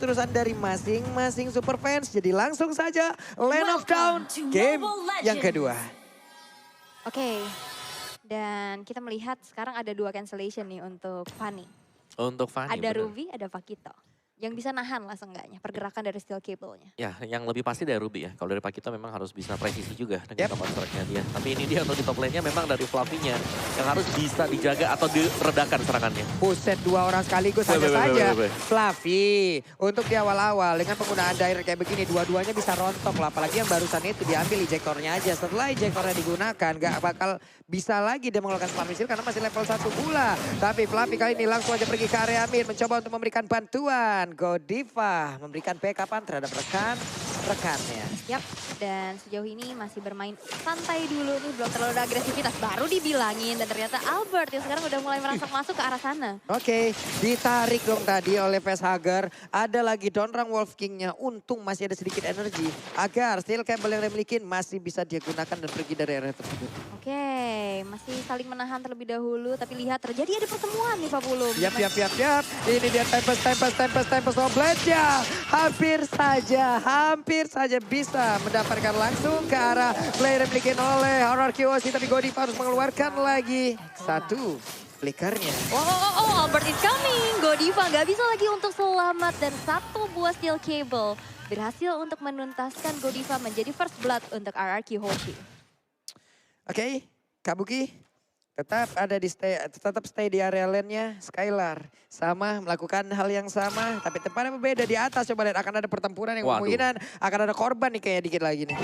terusan dari masing-masing super fans. Jadi langsung saja Land of Dawn game yang kedua. Oke, dan kita melihat sekarang ada 2 cancellation nih untuk Fanny. Untuk Fanny, Ada bener. Ruby, ada Pakito. Yang bisa nahan lah seenggaknya pergerakan dari steel cable-nya. Ya, yang lebih pasti dari Ruby ya. Kalau dari Pakito memang harus bisa presisi juga dengan top strike-nya dia. Tapi ini dia untuk di top lane-nya memang dari Fluffy-nya yang harus bisa dijaga atau diredakan serangannya. Buset, 2 orang sekaligus hanya saja. Fluffy, untuk di awal-awal dengan penggunaan direct kayak begini, dua-duanya bisa rontok lah. Apalagi yang barusan itu diambil ejectornya aja. Setelah ejectornya digunakan, gak bakal bisa lagi dia mengeluarkan spam missile karena masih level 1 pula. Tapi Fluffy kali ini langsung aja pergi ke area mid, mencoba untuk memberikan bantuan. Godiva memberikan backupan terhadap rekannya. Yap, dan sejauh ini masih bermain santai dulu nih, belum terlalu ada agresivitas. Baru dibilangin dan ternyata Albert yang sekarang udah mulai merangsak masuk ke arah sana. Oke, ditarik dong tadi oleh Facehugger. Ada lagi Donrang Wolf King-nya, untung masih ada sedikit energi. Agar steel cable yang dia miliki masih bisa dia gunakan dan pergi dari area tersebut. Oke, masih saling menahan terlebih dahulu. Tapi lihat terjadi ada pertemuan nih Pak Pulum. Yap. Ini dia Tempest Blade-nya. Hampir saja bisa mendapatkan langsung ke arah player yang dimiliki oleh RRQOC. Tapi Godiva harus mengeluarkan lagi satu flickernya. Oh, Albert is coming. Godiva nggak bisa lagi untuk selamat. Dan satu buah steel cable berhasil untuk menuntaskan Godiva menjadi first blood untuk RRQ Hoshi. Oke, Kabuki tetap ada tetap stay di area lane-nya. Skylar sama melakukan hal yang sama, tapi tempatnya berbeda di atas. Coba lihat akan ada pertempuran yang kemungkinan akan ada korban nih kayak dikit lagi nih.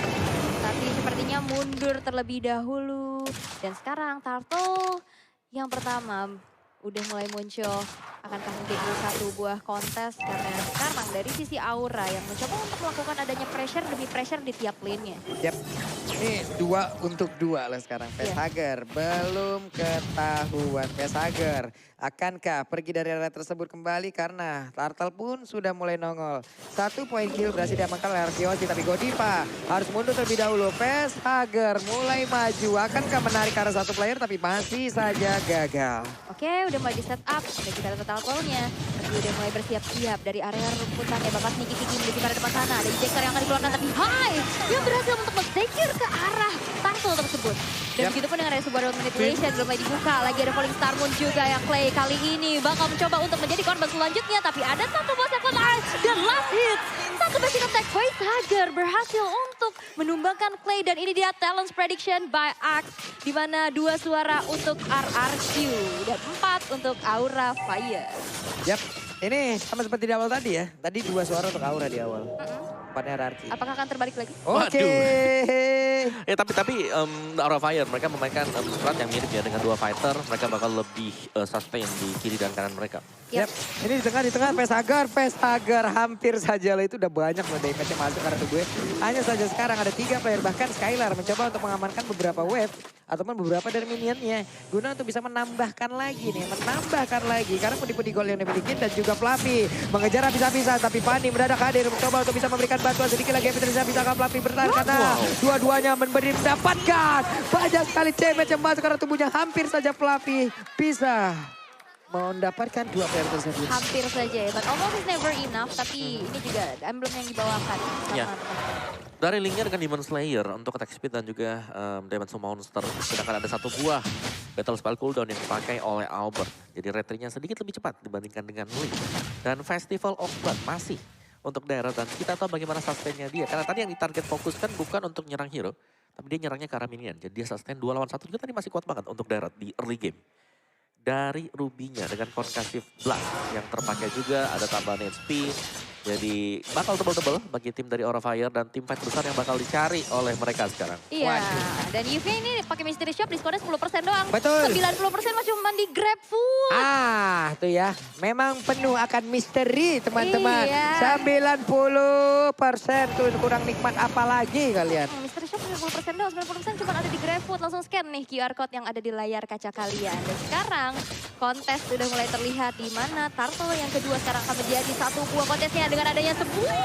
Tapi sepertinya mundur terlebih dahulu. Dan sekarang Turtle yang pertama udah mulai muncul. Akankah menjadi satu buah kontes karena sekarang dari sisi Aura yang mencoba untuk melakukan adanya pressure demi pressure di tiap lane-nya. Yap, ini 2 untuk 2 lah sekarang. Facehugger belum ketahuan. Facehugger akankah pergi dari area tersebut kembali karena Turtle pun sudah mulai nongol. 1 poin kill berhasil diamankan oleh RRQOC, tapi Godiva harus mundur terlebih dahulu. Facehugger mulai maju, akankah menarik ke arah satu player tapi masih saja gagal. Oke, udah mulai di set up, udah kita lihat total goal-nya. Tapi udah mulai bersiap-siap dari area rumputan ya, Bapak Niki menuju pada depan sana. Ada ejector yang akan dikeluarkan tapi Hai yang berhasil untuk men-secure ke arah Turtle tersebut. Dan begitu pun dengan area sebuah manipulation belum mulai dibuka. Lagi ada Falling Star Moon juga yang Clay kali ini bakal mencoba untuk menjadi korban selanjutnya. Tapi ada satu boss yang dan last hit. Satu basic attack Facehugger berhasil untuk menumbangkan Clay. Dan ini dia Talents Prediction by Axe. Di mana 2 suara untuk RRQ dan 4 untuk Aura Fire. Yap, ini sama seperti di awal tadi ya. Tadi 2 suara untuk Aura di awal. Depannya RRQ. Apakah akan terbalik lagi? Oke. Tapi Aura Fire mereka memainkan strat yang mirip ya dengan 2 fighter. Mereka bakal lebih sustain di kiri dan kanan mereka. Yap. Ini di tengah Facehugger hampir saja lah, itu udah banyak loh damage-nya masuk karena tubuhnya. Hanya saja sekarang ada 3 player, bahkan Skylar mencoba untuk mengamankan beberapa wave ataupun beberapa dari minionnya guna untuk bisa menambahkan lagi karena pudi-pudi gol yang dimiliki. Dan juga Fluffy mengejar habis-habisan, tapi Fanny mendadak hadir mencoba untuk bisa memberikan bantuan sedikit lagi. Bisa Fluffy bertahan karena dua-duanya mendapatkan banyak sekali damage yang masuk karena tubuhnya. Hampir saja Fluffy bisa mendapatkan 2 player tersebut. Hampir saja ya, but almost is never enough. Tapi ini juga emblem yang dibawakan. Ya. Dari linknya dengan Demon Slayer untuk attack speed dan juga damage monster. Sedangkan ada 1 buah battle spell cooldown yang dipakai oleh Albert. Jadi retry-nya sedikit lebih cepat dibandingkan dengan Link. Dan Festival of Blood masih untuk daerah, dan kita tahu bagaimana sustain-nya dia. Karena tadi yang ditarget fokuskan bukan untuk nyerang hero, tapi dia nyerangnya ke arah minion. Jadi dia sustain 2 lawan 1 juga tadi masih kuat banget untuk daerah di early game. Dari Ruby-nya dengan Concussive Blast yang terpakai juga, ada tambahan HP. Jadi bakal tebel-tebel bagi tim dari Aura Fire dan tim fight besar yang bakal dicari oleh mereka sekarang. Iya, dan UV ini pakai Mystery Shop diskonnya 10% doang. Betul. 90% masih cuma di GrabFood. Tuh ya, memang penuh akan misteri teman-teman. Iya. 90% tuh kurang nikmat apalagi kalian. Mystery Shop 90% doang, 90% cuma ada di GrabFood. Langsung scan nih QR Code yang ada di layar kaca kalian. Dan sekarang kontes sudah mulai terlihat di mana Turtle yang kedua sekarang akan menjadi satu buah kontesnya dengan adanya sebuah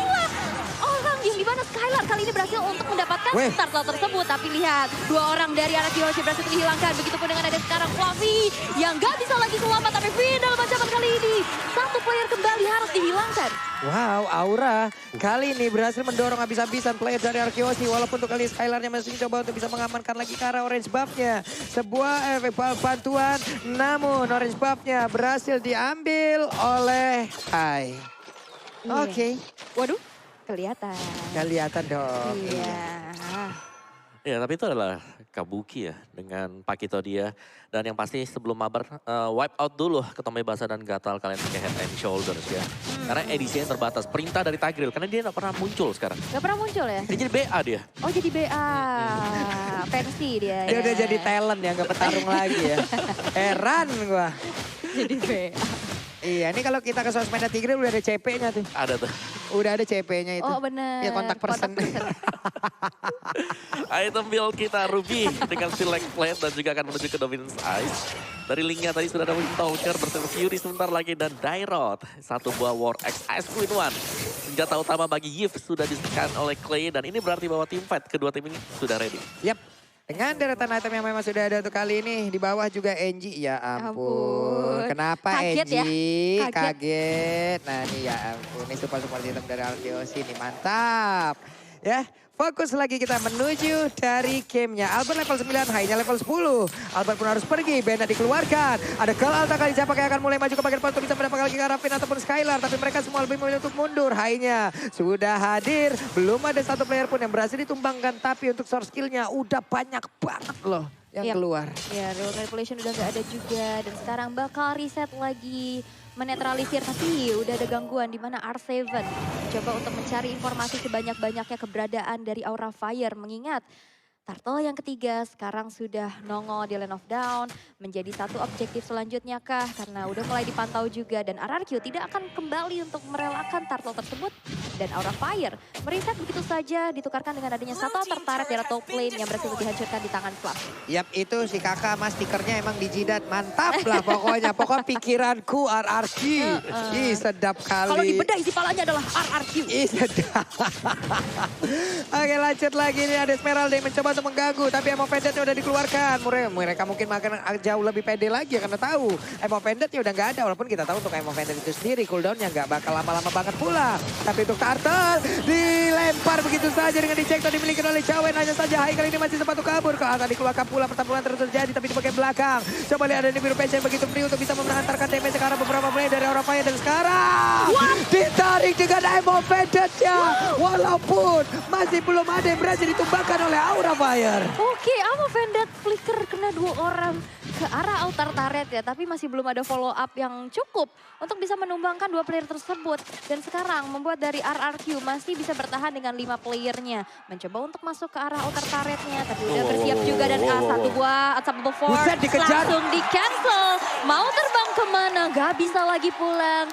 orang yang dimana Skylar kali ini berhasil untuk mendapatkan Weh. turtle tersebut. Tapi lihat, 2 orang dari arah Kiyoshi berhasil dihilangkan. Begitupun dengan ada sekarang Fluffy yang gak bisa lagi selamat. Tapi final ancaman kali ini, 1 player kembali harus dihilangkan. Wow, Aura kali ini berhasil mendorong habis-habisan player dari Arkeosi. Walaupun untuk kali Skylarnya masih mencoba untuk bisa mengamankan lagi ke arah orange buff-nya. Sebuah efek bantuan, namun orange buff-nya berhasil diambil oleh Hai. Iya. Oke, Waduh, kelihatan. kelihatan dong. Iya. Ya, tapi itu adalah Kabuki ya dengan Pakito dia. Dan yang pasti sebelum mabar, wipe out dulu Ketome Basa dan Gatal kalian pakai head and shoulders ya. Karena edisinya terbatas. Perintah dari Tigreal, karena dia gak pernah muncul sekarang. Gak pernah muncul ya? Dia jadi BA dia. Oh jadi BA, pensi dia. Dia ya. udah jadi talent ya, gak petarung lagi ya. Heran gua. Jadi BA. Iya, ini kalau kita ke sosmed Tigreal udah ada CP-nya tuh. Ada tuh. Udah ada CP-nya itu. Oh bener. Ya kontak person. Item build kita Ruby dengan select plate dan juga akan menuju ke Dominance Ice. Dari linknya tadi sudah ada Windtalker bersama Fury sebentar lagi dan Dairot. 1 buah War X Ice Queen One. Senjata utama bagi Yves sudah disekan oleh Clay dan ini berarti bahwa tim fight kedua tim ini sudah ready. Yap. Dengan deretan item yang memang sudah ada untuk kali ini. Di bawah juga Enji. Ya ampun. Kenapa Kaget ya? Enji? Kaget. Kaget. Nah ini ya ampun. Ini support item dari Arkeosi ini. Mantap. Ya. Fokus lagi kita menuju dari gamenya. Albert level 9, Hai-nya level 10. Albert pun harus pergi, Bennett dikeluarkan. Ada Gal Alta kali siapa yang akan mulai maju ke bagian depan untuk bisa mendapatkan lagi Karafin ataupun Skylar. Tapi mereka semua lebih memilih untuk mundur. Hai-nya sudah hadir. Belum ada 1 player pun yang berhasil ditumbangkan. Tapi untuk source skill-nya udah banyak banget loh yang Yap. keluar. Ya, Real Manipulation udah gak ada juga. Dan sekarang bakal reset lagi. Menetralisir, tapi udah ada gangguan di mana R7 coba untuk mencari informasi sebanyak-banyaknya keberadaan dari Aura Fire. Mengingat Turtle yang ketiga sekarang sudah nongol di Land of Dawn. Menjadi 1 objektif selanjutnya kah? Karena udah mulai dipantau juga. Dan RRQ tidak akan kembali untuk merelakan Turtle tersebut. Dan Aura Fire mereset begitu saja. Ditukarkan dengan adanya 1 tertarik dari top lane yang berhasil dihancurkan di tangan Fluff. Yap, itu si kakak mas stikernya emang dijidat. Mantap lah pokoknya. Pokoknya pikiranku RRQ. Ih sedap kali. Kalau dibedah isi palanya adalah RRQ. Ih sedap. Oke lanjut lagi nih ada Esmeralda yang mencoba untuk mengganggu. Tapi Emo Vendetnya udah dikeluarkan. Mereka mungkin makan jauh lebih pede lagi ya, karena tahu Emo Vendetnya udah nggak ada. Walaupun kita tahu untuk Emo Vendet itu sendiri cooldownnya nggak bakal lama-lama banget pula. Tapi untuk Turtle dilempar begitu saja dengan ejector dimiliki oleh Cawen. Hanya saja Hai kali ini masih sempat untuk kabur. Kalau tadi dikeluarkan pula pertempuran terus terjadi tapi di bagian belakang. Coba lihat ada di biru passion begitu free untuk bisa mengantarkan damage ke arah beberapa player dari Aura Fire. Dan sekarang ditarik dengan Emo Vendetnya. Walaupun masih belum ada yang berhasil ditumbangkan oleh Aura Fire. Oke, Amo Vendet flicker kena 2 orang ke arah outer turret ya. Tapi masih belum ada follow up yang cukup untuk bisa menumbangkan 2 player tersebut. Dan sekarang membuat dari RRQ masih bisa bertahan dengan 5 playernya. Mencoba untuk masuk ke arah outer turretnya. Tapi udah bersiap juga dan satu buah Unstoppable Force Buset, dikejar. langsung di cancel. Mau terbang kemana, gak bisa lagi pulang.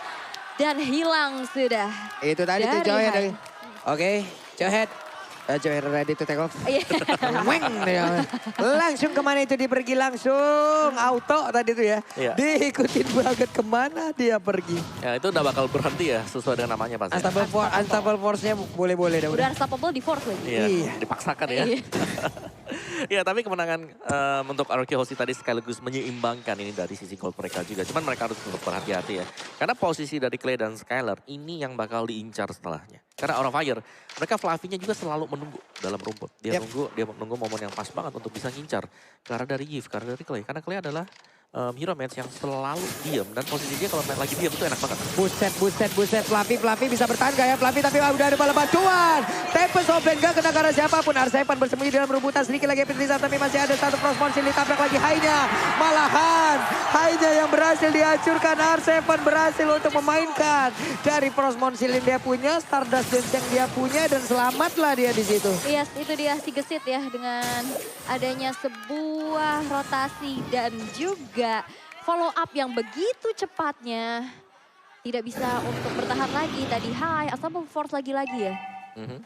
Dan hilang sudah. Itu tadi tuh Dari Johead. Hai. Oke, Johead. Johead ready to take off. Iya. Weng, dia. Langsung kemana itu dia pergi langsung. Auto tadi tuh ya. Iya. Diikutin banget kemana dia pergi. Ya itu udah bakal berhenti ya sesuai dengan namanya pasti. Unstoppable Force-nya boleh-boleh dah. Udah unstoppable di force lagi. Iya, Iya. dipaksakan ya. Iya. Ya tapi kemenangan untuk RRQ Hoshi tadi sekaligus menyeimbangkan ini dari sisi gold mereka juga. Cuman mereka harus tetap berhati-hati ya. Karena posisi dari Clay dan Skylar ini yang bakal diincar setelahnya. Karena Aura Fire, mereka Fluffy-nya juga selalu menunggu dalam rumput. Dia menunggu momen yang pas banget untuk bisa ngincar. Karena dari Yves, karena dari Clay. Karena Clay adalah hero match yang selalu diam. Dan posisi dia kalau main lagi diam itu enak banget. Buset. Fluffy bisa bertahan gak ya Fluffy, tapi udah ada bala bantuan. Tempest of Blade gak kena karena siapapun. R7 bersembunyi dalam rebutan sedikit lagi Epitrisa, tapi masih ada 1 cross monster ditabrak lagi Hai-nya. Malahan Hai-nya yang berhasil dihancurkan. R7 berhasil untuk memainkan dari cross monster yang dia punya, Stardust Dance yang dia punya, dan selamatlah dia di situ. Yes, itu dia si gesit ya dengan adanya sebuah rotasi dan juga follow up yang begitu cepatnya. Tidak bisa untuk bertahan lagi tadi Hai, asal force lagi-lagi ya.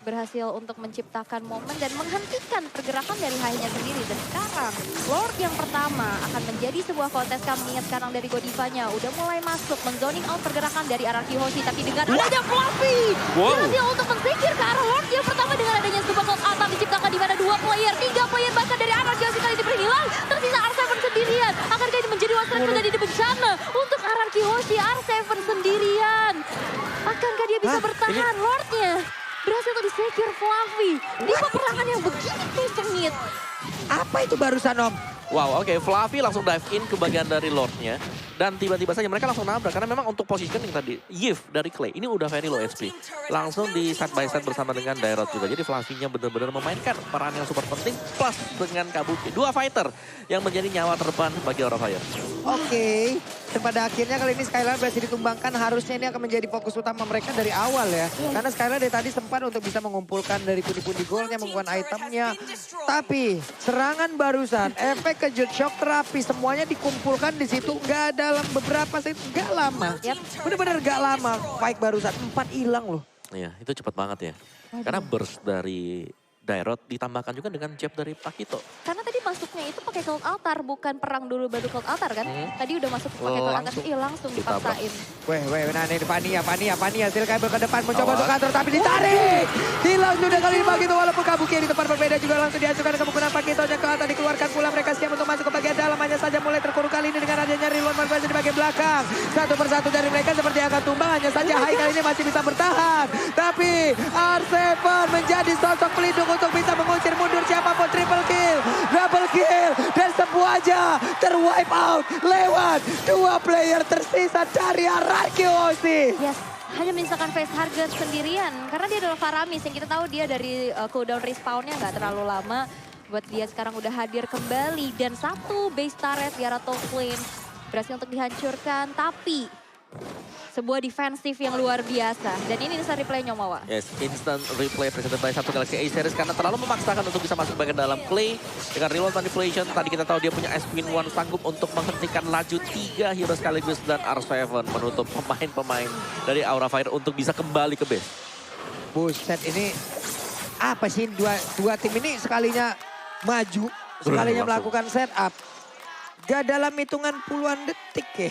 Berhasil untuk menciptakan momen dan menghentikan pergerakan dari Hai-nya sendiri. Dan sekarang Lord yang pertama akan menjadi sebuah kontes kami. Ingat sekarang dari Godivanya udah mulai masuk menzoning out pergerakan dari RRQ Hoshi. Tapi dengan adanya Fluffy berhasil untuk mensecure ke arah Lord yang untuk Araki Hoshi, R7 sendirian. Akankah dia bisa bertahan? Lordnya berhasil untuk di-secure Fluffy. Di peperangan yang begitu sengit. Apa itu barusan Om? Wow, oke. Fluffy langsung dive in ke bagian dari Lordnya. Dan tiba-tiba saja mereka langsung nabrak. Karena memang untuk positioning tadi, Yif dari Clay ini udah very low HP. Langsung di side by side bersama dengan Dairot juga. Jadi Fluffy-nya benar-benar memainkan peran yang super penting. Plus dengan Kabuki. Dua fighter yang menjadi nyawa terban bagi Aura Fire. Oke. Dan pada akhirnya kali ini Skylar berhasil ditumbangkan. Harusnya ini akan menjadi fokus utama mereka dari awal ya. Karena Skylar dari tadi sempat untuk bisa mengumpulkan dari pundi-pundi golnya, mengumpulkan itemnya. Tapi serangan barusan, efek kejut, shock terapi, semuanya dikumpulkan di situ. Nggak dalam beberapa saat, nggak lama. Bener-bener nggak lama. Fight barusan, 4 hilang loh. Iya, itu cepat banget ya. Karena burst dari Dairot ditambahkan juga dengan jab dari Pakito. Karena tadi masuknya itu pakai Cold Altar, bukan perang dulu baru Cold Altar kan? Tadi udah masuk pakai Cold Altar, langsung dipaksain. Nah ini Fania, Silkaiber ke depan mencoba untuk kantor tapi ditarik. Hilang sudah kali ini Pakito walaupun Kabuki di tempat berbeda juga langsung dihancurkan kemungkinan Pakitonya ke atas dikeluarkan pula. Mereka siap untuk masuk ke bagian dalam, hanya saja mulai terkurung kali ini dengan adanya Rilwan Marquez di bagian belakang. Satu persatu dari mereka seperti akan tumbang, hanya saja Hai kali ini masih bisa bertahan. Tapi R7 menjadi sosok pelindung untuk bisa mengusir mundur siapapun. Triple kill, double kill, dan semuanya terwipe out lewat 2 player tersisa dari Araki Hoshi. Yes, hanya menyisakan face harga sendirian. Karena dia adalah Faramis yang kita tahu dia dari cooldown respawnnya nggak terlalu lama. Buat dia sekarang udah hadir kembali. Dan satu base turret di arah top lane berhasil untuk dihancurkan. Tapi sebuah defensif yang luar biasa. Dan ini instant replay Nyomawa. Yes, instant replay presented by satu Galaxy A series karena terlalu memaksakan untuk bisa masuk bagian dalam play. Dengan reload manipulation, tadi kita tahu dia punya S-Win 1 sanggup untuk menghentikan laju 3 hero sekaligus. Dan R7 menutup pemain-pemain dari Aura Fire untuk bisa kembali ke base. Buset, ini apa sih dua tim ini sekalinya maju, sekalinya melakukan setup. Gak dalam hitungan puluhan detik ya.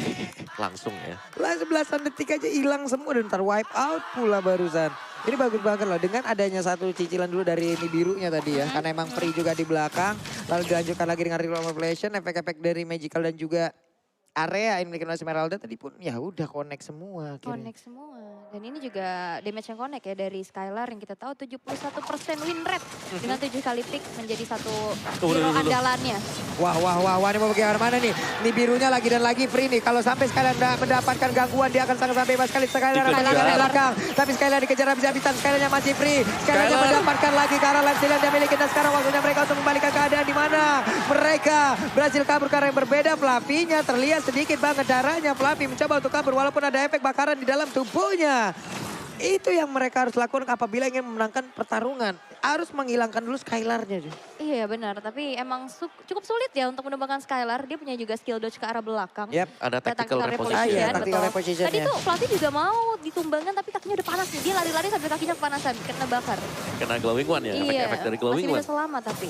Langsung ya. Belasan detik aja hilang semua dan ntar wipe out pula barusan. Ini bagus banget loh dengan adanya satu cicilan dulu dari ini birunya tadi ya. Karena emang free juga di belakang. Lalu dilanjutkan lagi dengan reroll manipulation, efek-efek dari magical dan juga area yang dimiliki oleh Esmeralda tadi pun ya udah connect semua. Connect semua. Dan ini juga damage yang connect ya dari Skylar yang kita tahu 71% win rate. Dengan 7 kali pick menjadi satu hero andalannya. Wah ini mau bagaimana mana nih? Ini birunya lagi dan lagi free nih. Kalau sampai Skylar mendapatkan gangguan dia akan sangat bebas sekali. Skylar ada di belakang. Tapi Skylar dikejar habis-habisan. Skylarnya masih free. Skylarnya mendapatkan lagi ke arah lifesteal yang dia miliki. Dan sekarang waktunya mereka untuk membalikan keadaan di mana mereka berhasil kabur ke arah yang berbeda. Fluffy-nya terlihat sedikit banget darahnya. Fluffy mencoba untuk kabur walaupun ada efek bakaran di dalam tubuhnya. Itu yang mereka harus lakukan apabila ingin memenangkan pertarungan. Harus menghilangkan dulu Skylar-nya. Iya benar, tapi emang cukup sulit ya untuk menemukan Skylar. Dia punya juga skill dodge ke arah belakang. Yep, ada tactical reposition. Tactical reposition. Tadi tuh Fluffy juga mau ditumbangkan tapi kakinya udah panas nih. Dia lari-lari sampai kakinya kepanasan, kena bakar. Kena glowing one ya, efek dari glowing one. Masih bisa selamat tapi.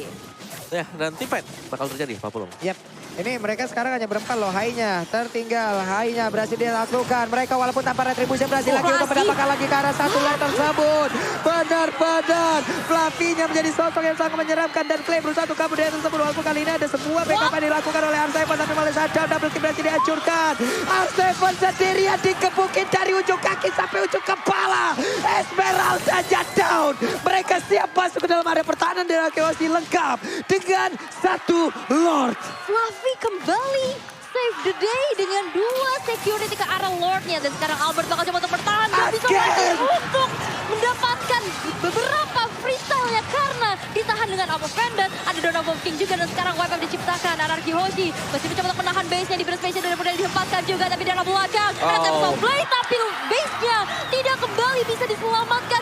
Ya, dan team fight bakal terjadi, Pak Pulung. Yap. Ini mereka sekarang hanya berempat loh, Hai-nya tertinggal, Hai-nya berhasil dilakukan. Mereka walaupun tanpa retribusi berhasil lagi untuk mendapatkan lagi ke arah satu leg tersebut. Benar-benar Fluffy-nya menjadi sosok yang sangat menyeramkan dan Clay berusaha untuk kabur dari tersebut. Walaupun kali ini ada semua backup yang dilakukan oleh R7 tapi malah sadar double kill berhasil dihancurkan. R7 sendirian dikepukin dari ujung kaki sampai ujung kepala. Esmeralda down. Mereka siap masuk ke dalam area pertahanan dari Araki Hoshi lengkap dengan satu Lord. Fluffy kembali save the day dengan 2 security ke arah Lordnya. Dan sekarang Albert bakal coba untuk bertahan. Dan bisa masuk untuk mendapatkan beberapa freestyle-nya. Karena ditahan dengan Up of Vendant. Ada Dawn of King juga dan sekarang wipe up diciptakan. Araki Hoshi masih mencoba untuk menahan base-nya. Di base-nya dari model dihempaskan juga. Tapi dalam belakang. Ada Tempest of Blade tapi base-nya tidak kembali bisa diselamatkan.